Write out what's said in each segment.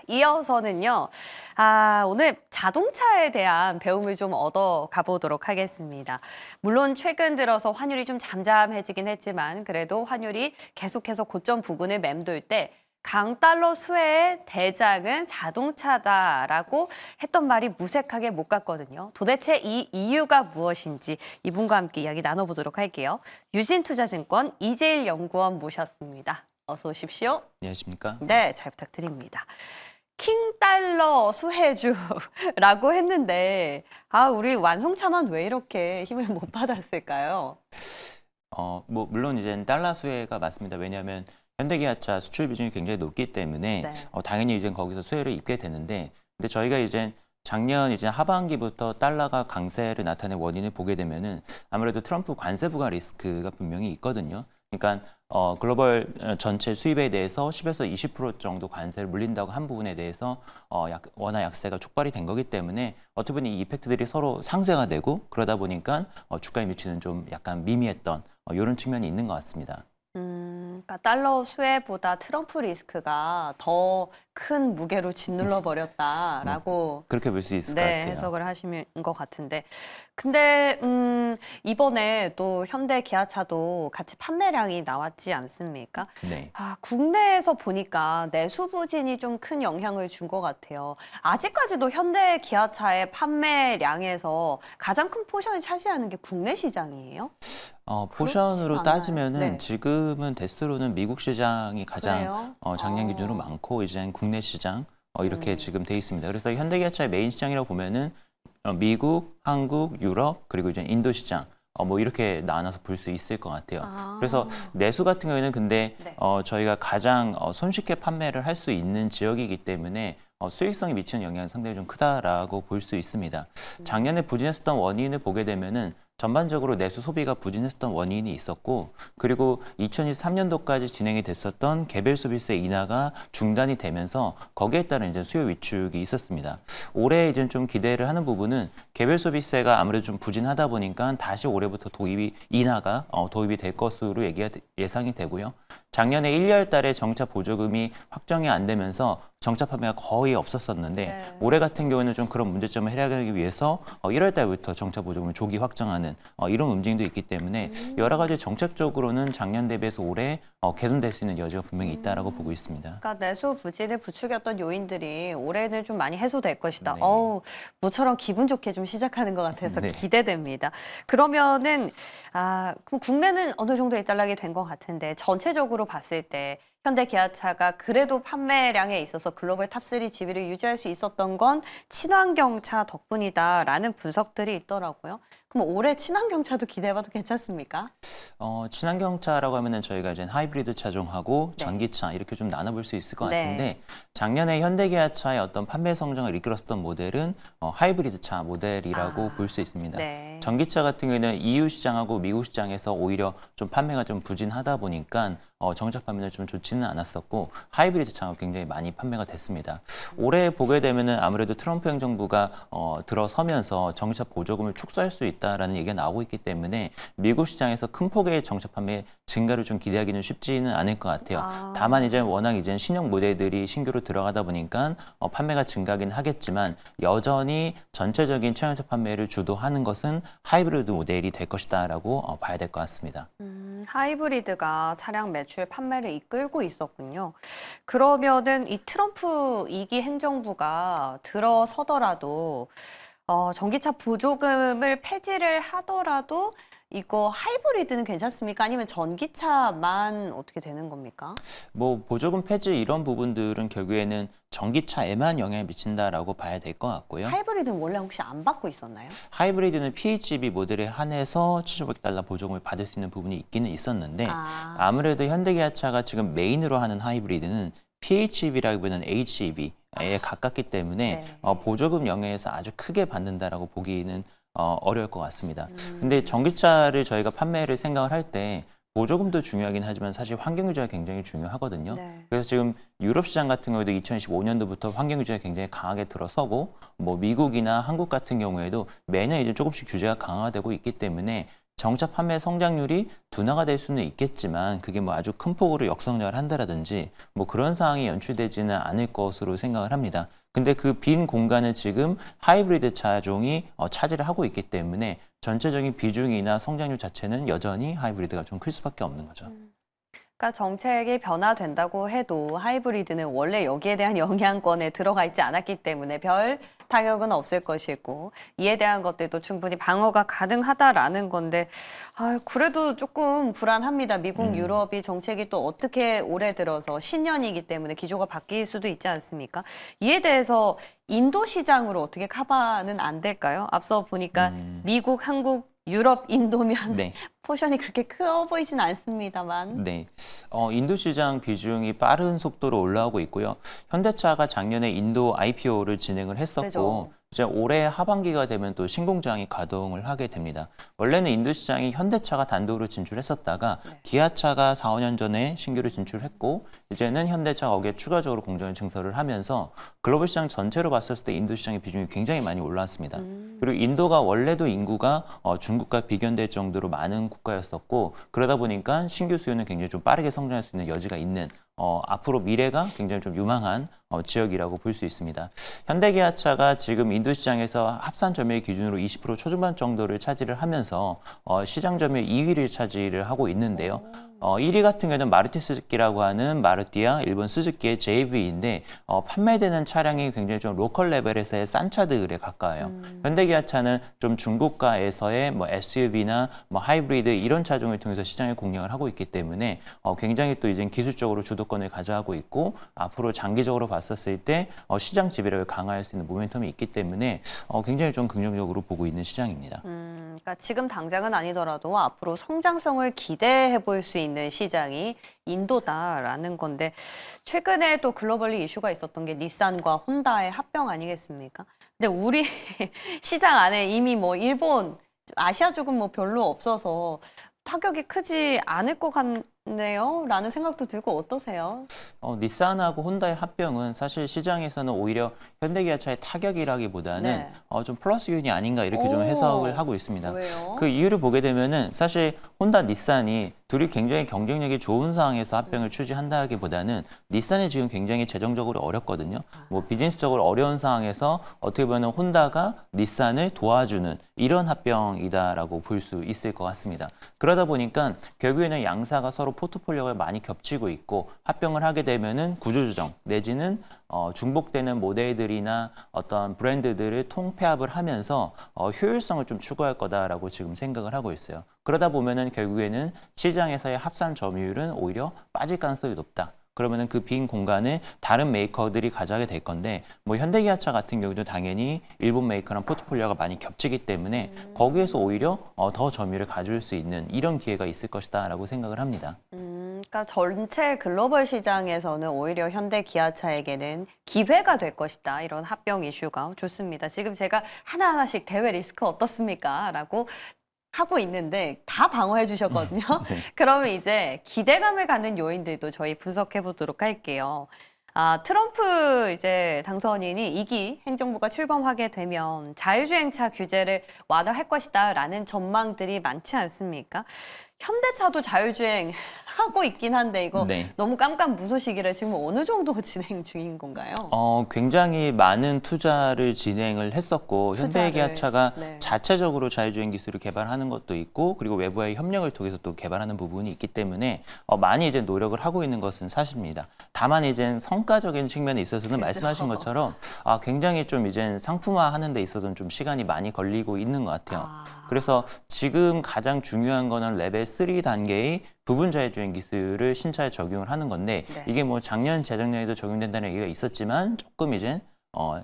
이어서는요. 오늘 자동차에 대한 배움을 좀 얻어 가보도록 하겠습니다. 물론 최근 들어서 환율이 좀 잠잠해지긴 했지만 그래도 환율이 계속해서 고점 부근을 맴돌 때 강달러 수혜의 대장은 자동차다라고 했던 말이 무색하게 못 갔거든요. 도대체 이 이유가 무엇인지 이분과 함께 이야기 나눠보도록 할게요. 유진투자증권 이재일 연구원 모셨습니다. 어서 오십시오. 안녕하십니까? 네, 잘 부탁드립니다. 킹달러 수혜주라고 했는데 우리 완송차만 왜 이렇게 힘을 못 받았을까요? 물론 이제 달러 수혜가 맞습니다. 왜냐하면 현대기아차 수출 비중이 굉장히 높기 때문에 네. 당연히 이제 거기서 수혜를 입게 되는데, 근데 저희가 이제 작년 이제 하반기부터 달러가 강세를 나타낸 원인을 보게 되면은 아무래도 트럼프 관세 부과 리스크가 분명히 있거든요. 그러니까 글로벌 전체 수입에 대해서 10에서 20% 정도 관세를 물린다고 한 부분에 대해서 워낙 약세가 촉발이 된 거기 때문에 어떻게 보면 이 이펙트들이 서로 상쇄가 되고 그러다 보니까 주가에 미치는 좀 약간 미미했던 이런 측면이 있는 것 같습니다. 그러니까 달러 수혜보다 트럼프 리스크가 더 큰 무게로 짓눌러 버렸다라고 그렇게 볼 수 있을 것 같아요. 해석을 하시는 것 같은데. 근데 이번에 또 현대 기아차도 같이 판매량이 나왔지 않습니까? 네. 국내에서 보니까 내수 부진이 좀 큰 영향을 준 것 같아요. 아직까지도 현대 기아차의 판매량에서 가장 큰 포션을 차지하는 게 국내 시장이에요? 포션으로 않아요. 따지면은 네. 지금은 대수로는 미국 시장이 가장 그래요? 작년 기준으로 많고 이제 국내 시장 이렇게 지금 돼 있습니다. 그래서 현대기아차의 메인 시장이라고 보면은 미국, 한국, 유럽 그리고 이제 인도 시장 뭐 이렇게 나눠서 볼 수 있을 것 같아요. 그래서 내수 같은 경우에는 근데 네. 저희가 가장 손쉽게 판매를 할 수 있는 지역이기 때문에 수익성이 미치는 영향이 상당히 좀 크다라고 볼 수 있습니다. 작년에 부진했었던 원인을 보게 되면은 전반적으로 내수 소비가 부진했었던 원인이 있었고, 그리고 2023년도까지 진행이 됐었던 개별 소비세 인하가 중단이 되면서 거기에 따른 이제 수요 위축이 있었습니다. 올해 이제 좀 기대를 하는 부분은 개별 소비세가 아무래도 좀 부진하다 보니까 다시 올해부터 인하가 도입이 될 것으로 예상이 되고요. 작년에 1월 달에 정차 보조금이 확정이 안 되면서 정차 판매가 거의 없었었는데 네. 올해 같은 경우에는 좀 그런 문제점을 해결하기 위해서 1월 달부터 정차 보조금을 조기 확정하는 이런 움직임도 있기 때문에 여러 가지 정책적으로는 작년 대비해서 올해 개선될 수 있는 여지가 분명히 있다라고 보고 있습니다. 그러니까 내수 부진을 부추겼던 요인들이 올해는 좀 많이 해소될 것이다. 네. 모처럼 기분 좋게 좀 시작하는 것 같아서 네. 기대됩니다. 그러면은 그럼 국내는 어느 정도 일단락이 된 것 같은데 전체적으로 봤을 때 현대 기아차가 그래도 판매량에 있어서 글로벌 탑3 지위를 유지할 수 있었던 건 친환경차 덕분이다라는 분석들이 있더라고요. 그럼 올해 친환경차도 기대해봐도 괜찮습니까? 친환경차라고 하면은 저희가 이제 하이브리드 차종하고 네. 전기차 이렇게 좀 나눠볼 수 있을 것 네. 같은데, 작년에 현대기아차의 어떤 판매 성장을 이끌었던 모델은 하이브리드 차 모델이라고 볼 수 있습니다. 네. 전기차 같은 경우에는 EU 시장하고 미국 시장에서 오히려 좀 판매가 좀 부진하다 보니까 정착 판매는 좀 좋지는 않았었고 하이브리드 차가 굉장히 많이 판매가 됐습니다. 올해 보게 되면은 아무래도 트럼프 행정부가 들어서면서 전기차 보조금을 축소할 수 있다라는 얘기가 나오고 있기 때문에 미국 시장에서 큰 폭의 전기차 판매 증가를 좀 기대하기는 쉽지는 않을 것 같아요. 다만 이제 워낙 이제 신형 모델들이 신규로 들어가다 보니까 판매가 증가하긴 하겠지만 여전히 전체적인 친환경차 판매를 주도하는 것은 하이브리드 모델이 될 것이다라고 봐야 될 것 같습니다. 하이브리드가 차량 매출 판매를 이끌고 있었군요. 그러면은 이 트럼프 2기 행정부가 들어서더라도 전기차 보조금을 폐지를 하더라도 이거 하이브리드는 괜찮습니까? 아니면 전기차만 어떻게 되는 겁니까? 뭐 보조금 폐지 이런 부분들은 결국에는 전기차에만 영향을 미친다라고 봐야 될 것 같고요. 하이브리드는 원래 혹시 안 받고 있었나요? 하이브리드는 PHEV 모델에 한해서 7,500달러 보조금을 받을 수 있는 부분이 있기는 있었는데 아무래도 현대기아차가 지금 메인으로 하는 하이브리드는 PHEV라기보다는 HEV에 가깝기 때문에 네. 보조금 영향에서 아주 크게 받는다라고 보기는 어려울 것 같습니다. 근데 전기차를 저희가 판매를 생각을 할 때 보조금도 중요하긴 하지만 사실 환경 유지가 굉장히 중요하거든요. 네. 그래서 지금 유럽 시장 같은 경우에도 2015년도부터 환경 규제가 굉장히 강하게 들어서고 뭐 미국이나 한국 같은 경우에도 매년 이제 조금씩 규제가 강화되고 있기 때문에 자동차 판매 성장률이 둔화가 될 수는 있겠지만 그게 뭐 아주 큰 폭으로 역성장을 한다라든지 뭐 그런 상황이 연출되지는 않을 것으로 생각을 합니다. 근데 그 빈 공간을 지금 하이브리드 차종이 차지를 하고 있기 때문에 전체적인 비중이나 성장률 자체는 여전히 하이브리드가 좀 클 수밖에 없는 거죠. 그러니까 정책이 변화된다고 해도 하이브리드는 원래 여기에 대한 영향권에 들어가 있지 않았기 때문에 별 타격은 없을 것이고 이에 대한 것들도 충분히 방어가 가능하다라는 건데 그래도 조금 불안합니다. 미국, 유럽이 정책이 또 어떻게 올해 들어서 신년이기 때문에 기조가 바뀔 수도 있지 않습니까? 이에 대해서 인도 시장으로 어떻게 커버는 안 될까요? 앞서 보니까 미국, 한국, 유럽, 인도면 네. 포션이 그렇게 커 보이진 않습니다만. 네. 인도 시장 비중이 빠른 속도로 올라오고 있고요. 현대차가 작년에 인도 IPO를 진행을 했었고, 그죠. 이제 올해 하반기가 되면 또 신공장이 가동을 하게 됩니다. 원래는 인도 시장이 현대차가 단독으로 진출했었다가 네. 기아차가 4, 5년 전에 신규로 진출했고, 이제는 현대차가 거기에 추가적으로 공장을 증설을 하면서 글로벌 시장 전체로 봤을 때 인도 시장의 비중이 굉장히 많이 올라왔습니다. 그리고 인도가 원래도 인구가 중국과 비견될 정도로 많은 국가였었고, 그러다 보니까 신규 수요는 굉장히 좀 빠르게 성장할 수 있는 여지가 있는 앞으로 미래가 굉장히 좀 유망한 지역이라고 볼 수 있습니다. 현대기아차가 지금 인도 시장에서 합산 점유율 기준으로 20% 초중반 정도를 차지를 하면서 시장 점유율 2위를 차지를 하고 있는데요. 1위 같은 경우는 마루티 스즈키라고 하는 마루티와 일본 스즈키의 JV인데 판매되는 차량이 굉장히 좀 로컬 레벨에서의 싼 차들에 가까워요. 현대기아차는 좀 중고가에서의 뭐 SUV나 뭐 하이브리드 이런 차종을 통해서 시장에 공략을 하고 있기 때문에 굉장히 또 이제 기술적으로 주도권을 가져가고 있고 앞으로 장기적으로 봤었을 때 시장 지배력을 강화할 수 있는 모멘텀이 있기 때문에 굉장히 좀 긍정적으로 보고 있는 시장입니다. 그러니까 지금 당장은 아니더라도 앞으로 성장성을 기대해 볼 수 있는 시장이 인도다라는 건데 최근에 또 글로벌리 이슈가 있었던 게 닛산과 혼다의 합병 아니겠습니까? 근데 우리 시장 안에 이미 뭐 일본, 아시아 쪽은 뭐 별로 없어서 타격이 크지 않을 것 같네요. 라는 생각도 들고 어떠세요? 닛산하고 혼다의 합병은 사실 시장에서는 오히려 현대기아차의 타격이라기보다는 네. 좀 플러스 요인이 아닌가 이렇게 좀 해석을 하고 있습니다. 왜요? 그 이유를 보게 되면은 사실 혼다, 닛산이 둘이 굉장히 경쟁력이 좋은 상황에서 합병을 추진한다기보다는 닛산이 지금 굉장히 재정적으로 어렵거든요. 뭐 비즈니스적으로 어려운 상황에서 어떻게 보면 혼다가 닛산을 도와주는 이런 합병이다라고 볼 수 있을 것 같습니다. 그러다 보니까 결국에는 양사가 서로 포트폴리오가 많이 겹치고 있고 합병을 하게 되면은 구조조정 내지는 중복되는 모델들이나 어떤 브랜드들을 통폐합을 하면서 효율성을 좀 추구할 거다라고 지금 생각을 하고 있어요. 그러다 보면은 결국에는 시장에서의 합산 점유율은 오히려 빠질 가능성이 높다. 그러면은 그 빈 공간을 다른 메이커들이 가져가게 될 건데 뭐 현대기아차 같은 경우도 당연히 일본 메이커랑 포트폴리오가 많이 겹치기 때문에 거기에서 오히려 더 점유율을 가져올 수 있는 이런 기회가 있을 것이다라고 생각을 합니다. 그러니까 전체 글로벌 시장에서는 오히려 현대 기아차에게는 기회가 될 것이다. 이런 합병 이슈가 좋습니다. 지금 제가 하나하나씩 대외 리스크 어떻습니까? 라고 하고 있는데 다 방어해 주셨거든요. 네. 그러면 이제 기대감을 갖는 요인들도 저희 분석해 보도록 할게요. 트럼프 이제 당선인이 2기 행정부가 출범하게 되면 자율주행차 규제를 완화할 것이다라는 전망들이 많지 않습니까? 현대차도 자율주행 하고 있긴 한데 이거 네. 너무 깜깜무소식이라 지금 어느 정도 진행 중인 건가요? 굉장히 많은 투자를 진행을 했었고 투자를, 현대기아차가 네. 자체적으로 자율주행 기술을 개발하는 것도 있고 그리고 외부와의 협력을 통해서 또 개발하는 부분이 있기 때문에 많이 이제 노력을 하고 있는 것은 사실입니다. 다만 이제 성과적인 측면에 있어서는 그죠. 말씀하신 것처럼 굉장히 좀 이제 상품화하는 데 있어서는 좀 시간이 많이 걸리고 있는 것 같아요. 그래서 지금 가장 중요한 거는 레벨 3 단계의 부분 자율주행 기술을 신차에 적용을 하는 건데 네. 이게 뭐 작년 재작년에도 적용된다는 얘기가 있었지만 조금 이제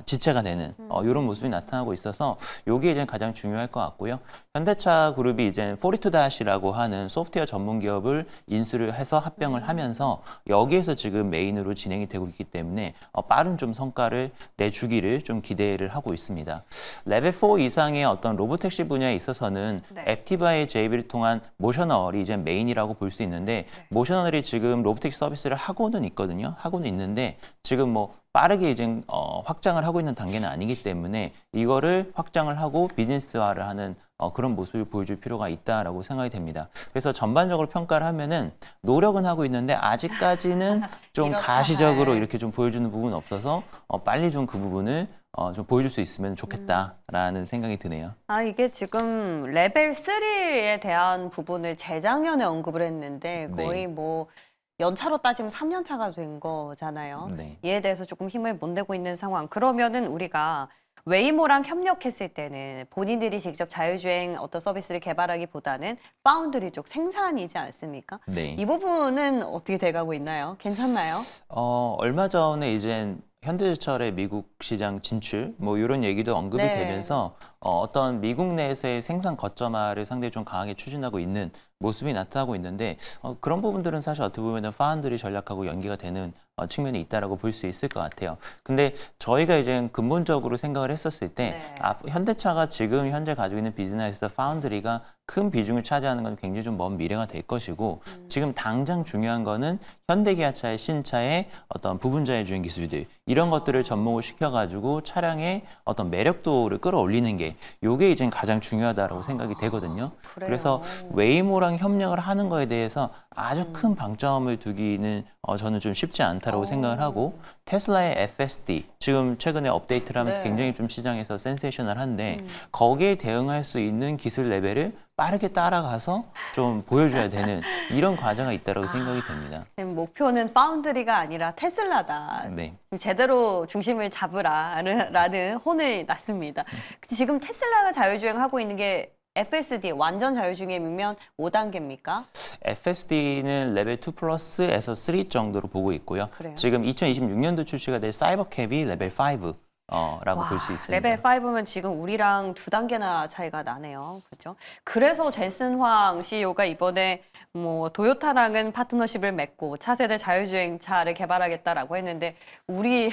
지체가 되는 이런 모습이 나타나고 있어서 이게 이제 가장 중요할 것 같고요. 현대차 그룹이 이제 42-이라고 하는 소프트웨어 전문 기업을 인수를 해서 합병을 하면서 여기에서 지금 메인으로 진행이 되고 있기 때문에 빠른 좀 성과를 내주기를 좀 기대를 하고 있습니다. 레벨 4 이상의 어떤 로보택시 분야에 있어서는 네. 앱티바의 JV를 통한 모셔널이 이제 메인이라고 볼 수 있는데 모셔널이 지금 로보택시 서비스를 하고는 있거든요. 하고는 있는데 지금 뭐 빠르게 이제 확장을 하고 있는 단계는 아니기 때문에 이거를 확장을 하고 비즈니스화를 하는 그런 모습을 보여줄 필요가 있다라고 생각이 됩니다. 그래서 전반적으로 평가를 하면은 노력은 하고 있는데 아직까지는 좀 이렇다 가시적으로 할. 이렇게 좀 보여주는 부분은 없어서 빨리 좀 그 부분을 좀 보여줄 수 있으면 좋겠다라는 생각이 드네요. 아, 이게 지금 레벨 3에 대한 부분을 재작년에 언급을 했는데 거의 네. 뭐 연차로 따지면 3년 차가 된 거잖아요. 네. 이에 대해서 조금 힘을 못 내고 있는 상황. 그러면은 우리가 웨이모랑 협력했을 때는 본인들이 직접 자율주행 어떤 서비스를 개발하기보다는 파운드리 쪽 생산이지 않습니까? 네. 이 부분은 어떻게 돼가고 있나요? 괜찮나요? 얼마 전에 이제 현대제철의 미국 시장 진출 뭐 이런 얘기도 언급이 네. 되면서 어떤 미국 내에서의 생산 거점화를 상당히 좀 강하게 추진하고 있는 모습이 나타나고 있는데 그런 부분들은 사실 어떻게 보면 파운드리 전략하고 연계가 되는 측면이 있다라고 볼 수 있을 것 같아요. 근데 저희가 이제 근본적으로 생각을 했었을 때 네. 현대차가 지금 현재 가지고 있는 비즈니스에서 파운드리가 큰 비중을 차지하는 건 굉장히 좀 먼 미래가 될 것이고 지금 당장 중요한 거는 현대기아차의 신차의 어떤 부분 자율주행 기술들 이런 것들을 접목을 시켜가지고 차량의 어떤 매력도를 끌어올리는 게 이게 이제 가장 중요하다라고 생각이 되거든요. 그래요. 그래서 웨이모랑 협력을 하는 거에 대해서 아주 큰 방점을 두기는 저는 좀 쉽지 않다라고 생각을 하고 테슬라의 FSD 지금 최근에 업데이트를 하면서 네. 굉장히 좀 시장에서 센세이셔널한데 거기에 대응할 수 있는 기술 레벨을 빠르게 따라가서 좀 보여줘야 되는 이런 과제가 있다고 생각이 됩니다. 지금 목표는 파운드리가 아니라 테슬라다. 네. 제대로 중심을 잡으라라는 혼을 났습니다. 지금 테슬라가 자율주행하고 있는 게 FSD 완전 자율주행이면 5단계입니까? FSD는 레벨 2 플러스에서 3 정도로 보고 있고요. 그래요? 지금 2026년도 출시가 될 사이버캡이 레벨 5 라고 볼 수 있습니다. 레벨 5면 지금 우리랑 2단계나 차이가 나네요. 그렇죠? 그래서 젠슨 황 CEO가 이번에 뭐 도요타랑은 파트너십을 맺고 차세대 자율주행 차를 개발하겠다라고 했는데 우리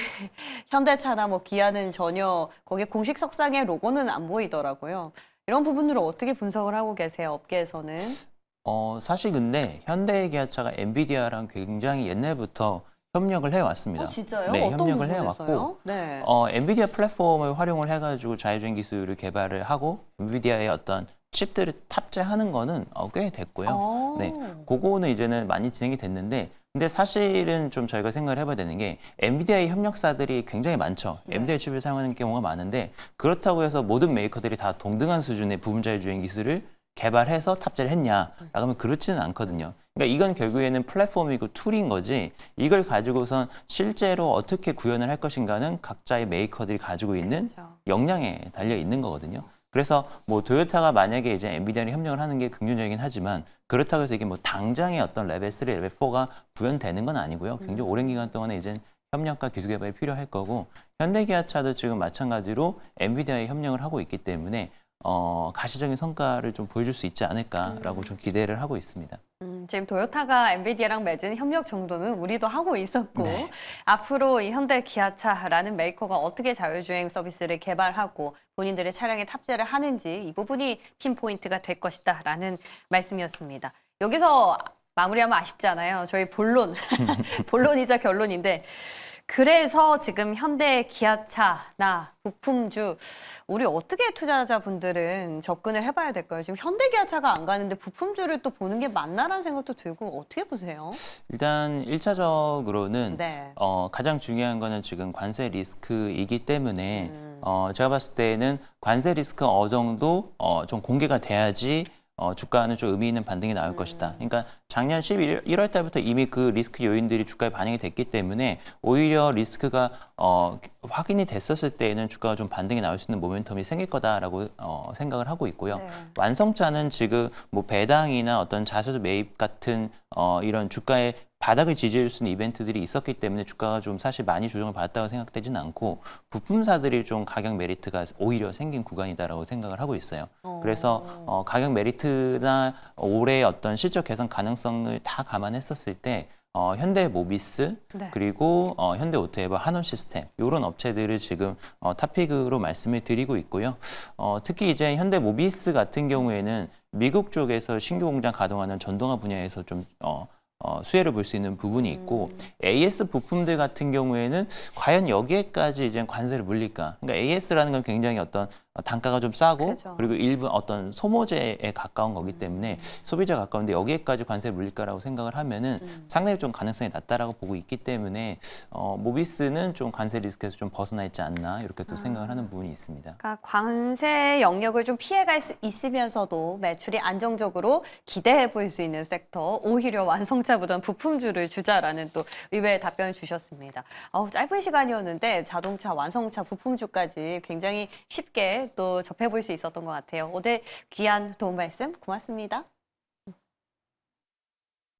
현대차나 뭐 기아는 전혀 거기에 공식 석상의 로고는 안 보이더라고요. 이런 부분으로 어떻게 분석을 하고 계세요? 업계에서는? 사실 근데 현대기아차가 엔비디아랑 굉장히 옛날부터 협력을 해왔습니다. 진짜요? 네, 어떤 협력을 부분에서요? 해왔고 네. 엔비디아 플랫폼을 활용을 해가지고 자율주행 기술을 개발을 하고 엔비디아의 어떤 칩들을 탑재하는 거는 꽤 됐고요. 네, 그거는 이제는 많이 진행이 됐는데 근데 사실은 좀 저희가 생각을 해봐야 되는 게 엔비디아의 협력사들이 굉장히 많죠. 엔비디아 칩을 사용하는 경우가 많은데 그렇다고 해서 모든 메이커들이 다 동등한 수준의 부분 자율주행 기술을 개발해서 탑재를 했냐? 라고 하면 그렇지는 않거든요. 그러니까 이건 결국에는 플랫폼이고 툴인 거지 이걸 가지고선 실제로 어떻게 구현을 할 것인가는 각자의 메이커들이 가지고 있는 그렇죠. 역량에 달려 있는 거거든요. 그래서 뭐 도요타가 만약에 이제 엔비디아랑 협력을 하는 게 긍정적이긴 하지만 그렇다고 해서 이게 뭐 당장의 어떤 레벨 3, 레벨 4가 구현되는 건 아니고요. 굉장히 오랜 기간 동안에 이제 협력과 기술 개발이 필요할 거고 현대기아차도 지금 마찬가지로 엔비디아에 협력을 하고 있기 때문에 가시적인 성과를 좀 보여줄 수 있지 않을까라고 좀 기대를 하고 있습니다. 지금 도요타가 엔비디아랑 맺은 협력 정도는 우리도 하고 있었고 네. 앞으로 이 현대 기아차라는 메이커가 어떻게 자율주행 서비스를 개발하고 본인들의 차량에 탑재를 하는지 이 부분이 핀포인트가 될 것이다라는 말씀이었습니다. 여기서 마무리하면 아쉽지 않아요. 저희 본론, 본론이자 결론인데 그래서 지금 현대 기아차나 부품주 우리 어떻게 투자자분들은 접근을 해봐야 될까요? 지금 현대 기아차가 안 가는데 부품주를 또 보는 게 맞나라는 생각도 들고 어떻게 보세요? 일단 1차적으로는 네. 가장 중요한 거는 지금 관세 리스크이기 때문에 제가 봤을 때는 관세 리스크 어느 정도 좀 공개가 돼야지 주가는 좀 의미 있는 반등이 나올 것이다. 그러니까 작년 11월 달부터 이미 그 리스크 요인들이 주가에 반영이 됐기 때문에 오히려 리스크가 확인이 됐었을 때에는 주가가 좀 반등이 나올 수 있는 모멘텀이 생길 거다라고 생각을 하고 있고요. 네. 완성차는 지금 뭐 배당이나 어떤 자사주 매입 같은 이런 주가의 바닥을 지지해 줄 수 있는 이벤트들이 있었기 때문에 주가가 좀 사실 많이 조정을 받았다고 생각되지는 않고 부품사들이 좀 가격 메리트가 오히려 생긴 구간이다라고 생각을 하고 있어요. 그래서 가격 메리트나 올해 어떤 실적 개선 가능성을 다 감안했었을 때 현대모비스 네. 그리고 현대오토에버, 한원시스템 이런 업체들을 지금 탑픽으로 말씀을 드리고 있고요. 특히 이제 현대모비스 같은 경우에는 미국 쪽에서 신규 공장 가동하는 전동화 분야에서 좀 수혜를 볼 수 있는 부분이 있고 AS 부품들 같은 경우에는 과연 여기에까지 이제 관세를 물릴까? 그러니까 AS라는 건 굉장히 어떤 단가가 좀 싸고 그죠. 그리고 일부 어떤 소모재에 가까운 거기 때문에 소비자에 가까운데 여기에까지 관세를 물릴 거라고 생각을 하면은 상당히 좀 가능성이 낮다라고 보고 있기 때문에 모비스는 좀 관세 리스크에서 좀 벗어나 있지 않나 이렇게 또 생각을 하는 부분이 있습니다. 그러니까 관세 영역을 좀 피해갈 수 있으면서도 매출이 안정적으로 기대해 볼 수 있는 섹터, 오히려 완성차보다는 부품주를 주자라는 또 의외의 답변을 주셨습니다. 짧은 시간이었는데 자동차, 완성차, 부품주까지 굉장히 쉽게 또 접해볼 수 있었던 것 같아요. 오늘 귀한 도움 말씀 고맙습니다.